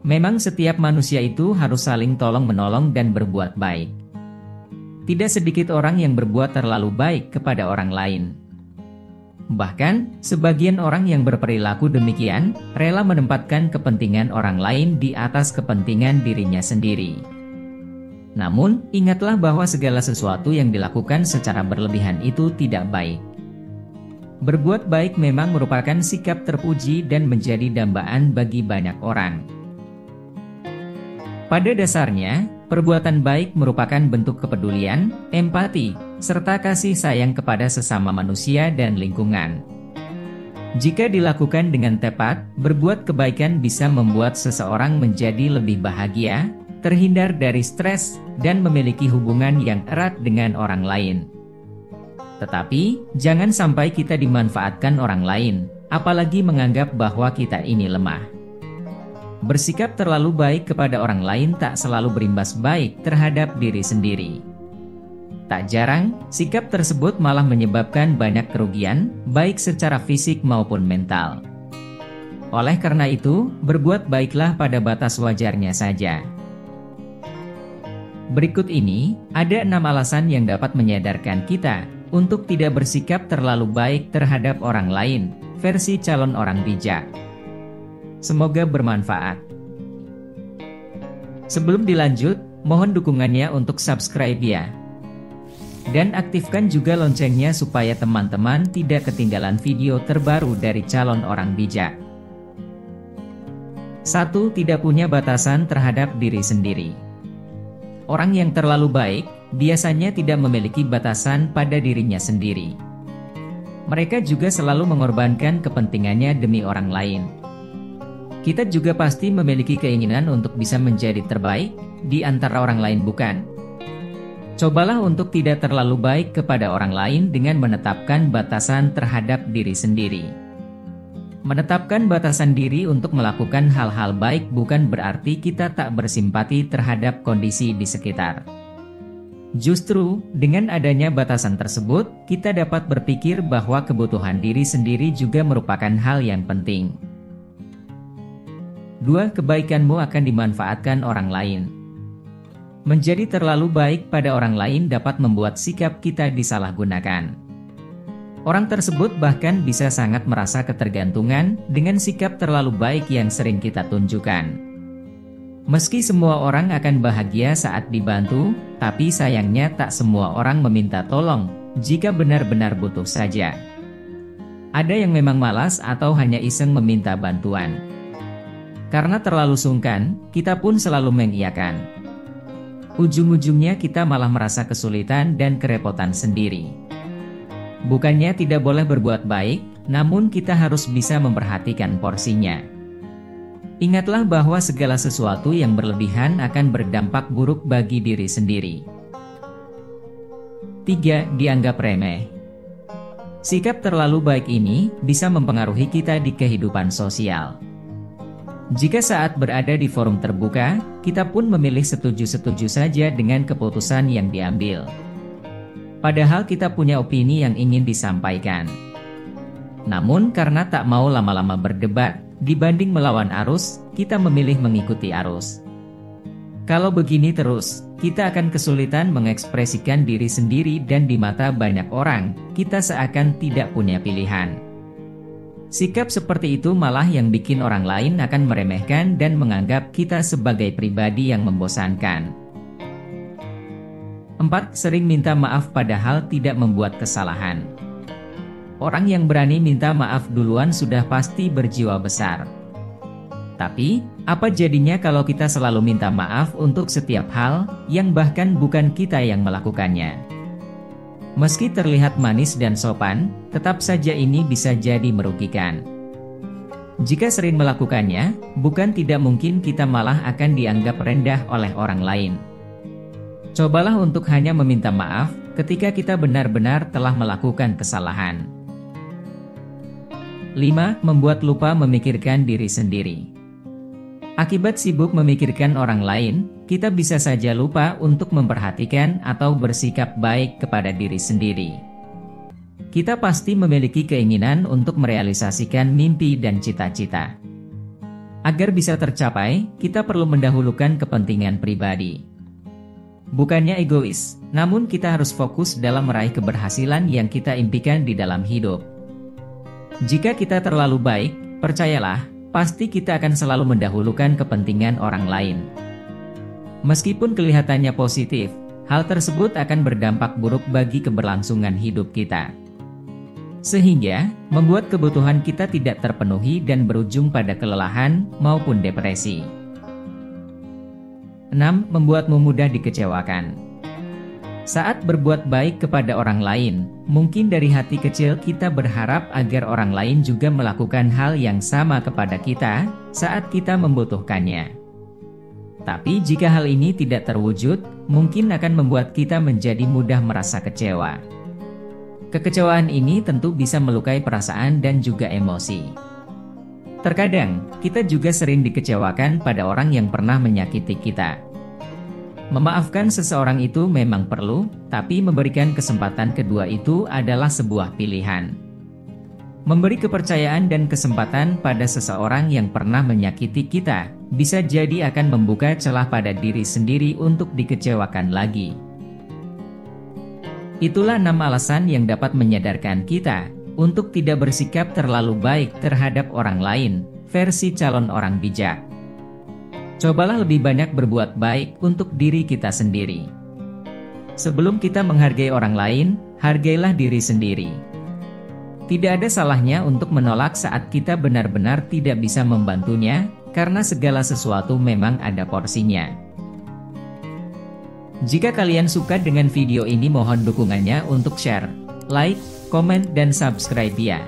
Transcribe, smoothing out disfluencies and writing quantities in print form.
Memang setiap manusia itu harus saling tolong-menolong dan berbuat baik. Tidak sedikit orang yang berbuat terlalu baik kepada orang lain. Bahkan, sebagian orang yang berperilaku demikian, rela menempatkan kepentingan orang lain di atas kepentingan dirinya sendiri. Namun, ingatlah bahwa segala sesuatu yang dilakukan secara berlebihan itu tidak baik. Berbuat baik memang merupakan sikap terpuji dan menjadi dambaan bagi banyak orang. Pada dasarnya, perbuatan baik merupakan bentuk kepedulian, empati, serta kasih sayang kepada sesama manusia dan lingkungan. Jika dilakukan dengan tepat, berbuat kebaikan bisa membuat seseorang menjadi lebih bahagia, terhindar dari stres, dan memiliki hubungan yang erat dengan orang lain. Tetapi, jangan sampai kita dimanfaatkan orang lain, apalagi menganggap bahwa kita ini lemah. Bersikap terlalu baik kepada orang lain tak selalu berimbas baik terhadap diri sendiri. Tak jarang, sikap tersebut malah menyebabkan banyak kerugian, baik secara fisik maupun mental. Oleh karena itu, berbuat baiklah pada batas wajarnya saja. Berikut ini, ada 6 alasan yang dapat menyadarkan kita untuk tidak bersikap terlalu baik terhadap orang lain, versi calon orang bijak. Semoga bermanfaat. Sebelum dilanjut, mohon dukungannya untuk subscribe ya. Dan aktifkan juga loncengnya supaya teman-teman tidak ketinggalan video terbaru dari calon orang bijak. 1. Tidak punya batasan terhadap diri sendiri. Orang yang terlalu baik biasanya tidak memiliki batasan pada dirinya sendiri. Mereka juga selalu mengorbankan kepentingannya demi orang lain. Kita juga pasti memiliki keinginan untuk bisa menjadi terbaik di antara orang lain, bukan? Cobalah untuk tidak terlalu baik kepada orang lain dengan menetapkan batasan terhadap diri sendiri. Menetapkan batasan diri untuk melakukan hal-hal baik bukan berarti kita tak bersimpati terhadap kondisi di sekitar. Justru, dengan adanya batasan tersebut, kita dapat berpikir bahwa kebutuhan diri sendiri juga merupakan hal yang penting. 2. Kebaikanmu akan dimanfaatkan orang lain. Menjadi terlalu baik pada orang lain dapat membuat sikap kita disalahgunakan. Orang tersebut bahkan bisa sangat merasa ketergantungan dengan sikap terlalu baik yang sering kita tunjukkan. Meski semua orang akan bahagia saat dibantu, tapi sayangnya tak semua orang meminta tolong jika benar-benar butuh saja. Ada yang memang malas atau hanya iseng meminta bantuan. Karena terlalu sungkan, kita pun selalu mengiyakan. Ujung-ujungnya kita malah merasa kesulitan dan kerepotan sendiri. Bukannya tidak boleh berbuat baik, namun kita harus bisa memperhatikan porsinya. Ingatlah bahwa segala sesuatu yang berlebihan akan berdampak buruk bagi diri sendiri. 3. Dianggap remeh. Sikap terlalu baik ini bisa mempengaruhi kita di kehidupan sosial. Jika saat berada di forum terbuka, kita pun memilih setuju-setuju saja dengan keputusan yang diambil. Padahal kita punya opini yang ingin disampaikan. Namun karena tak mau lama-lama berdebat, dibanding melawan arus, kita memilih mengikuti arus. Kalau begini terus, kita akan kesulitan mengekspresikan diri sendiri dan di mata banyak orang, kita seakan tidak punya pilihan. Sikap seperti itu malah yang bikin orang lain akan meremehkan dan menganggap kita sebagai pribadi yang membosankan. 4. Sering minta maaf padahal tidak membuat kesalahan. Orang yang berani minta maaf duluan sudah pasti berjiwa besar. Tapi, apa jadinya kalau kita selalu minta maaf untuk setiap hal, yang bahkan bukan kita yang melakukannya? Meski terlihat manis dan sopan, tetap saja ini bisa jadi merugikan. Jika sering melakukannya, bukan tidak mungkin kita malah akan dianggap rendah oleh orang lain. Cobalah untuk hanya meminta maaf ketika kita benar-benar telah melakukan kesalahan. 5. Membuat lupa memikirkan diri sendiri. Akibat sibuk memikirkan orang lain, kita bisa saja lupa untuk memperhatikan atau bersikap baik kepada diri sendiri. Kita pasti memiliki keinginan untuk merealisasikan mimpi dan cita-cita. Agar bisa tercapai, kita perlu mendahulukan kepentingan pribadi. Bukannya egois, namun kita harus fokus dalam meraih keberhasilan yang kita impikan di dalam hidup. Jika kita terlalu baik, percayalah, pasti kita akan selalu mendahulukan kepentingan orang lain. Meskipun kelihatannya positif, hal tersebut akan berdampak buruk bagi keberlangsungan hidup kita. Sehingga, membuat kebutuhan kita tidak terpenuhi dan berujung pada kelelahan maupun depresi. 6. Membuatmu mudah dikecewakan. Saat berbuat baik kepada orang lain, mungkin dari hati kecil kita berharap agar orang lain juga melakukan hal yang sama kepada kita saat kita membutuhkannya. Tapi jika hal ini tidak terwujud, mungkin akan membuat kita menjadi mudah merasa kecewa. Kekecewaan ini tentu bisa melukai perasaan dan juga emosi. Terkadang, kita juga sering dikecewakan pada orang yang pernah menyakiti kita. Memaafkan seseorang itu memang perlu, tapi memberikan kesempatan kedua itu adalah sebuah pilihan. Memberi kepercayaan dan kesempatan pada seseorang yang pernah menyakiti kita, bisa jadi akan membuka celah pada diri sendiri untuk dikecewakan lagi. Itulah 6 alasan yang dapat menyadarkan kita untuk tidak bersikap terlalu baik terhadap orang lain, versi calon orang bijak. Cobalah lebih banyak berbuat baik untuk diri kita sendiri. Sebelum kita menghargai orang lain, hargailah diri sendiri. Tidak ada salahnya untuk menolak saat kita benar-benar tidak bisa membantunya, karena segala sesuatu memang ada porsinya. Jika kalian suka dengan video ini, mohon dukungannya untuk share, like, komen, dan subscribe ya.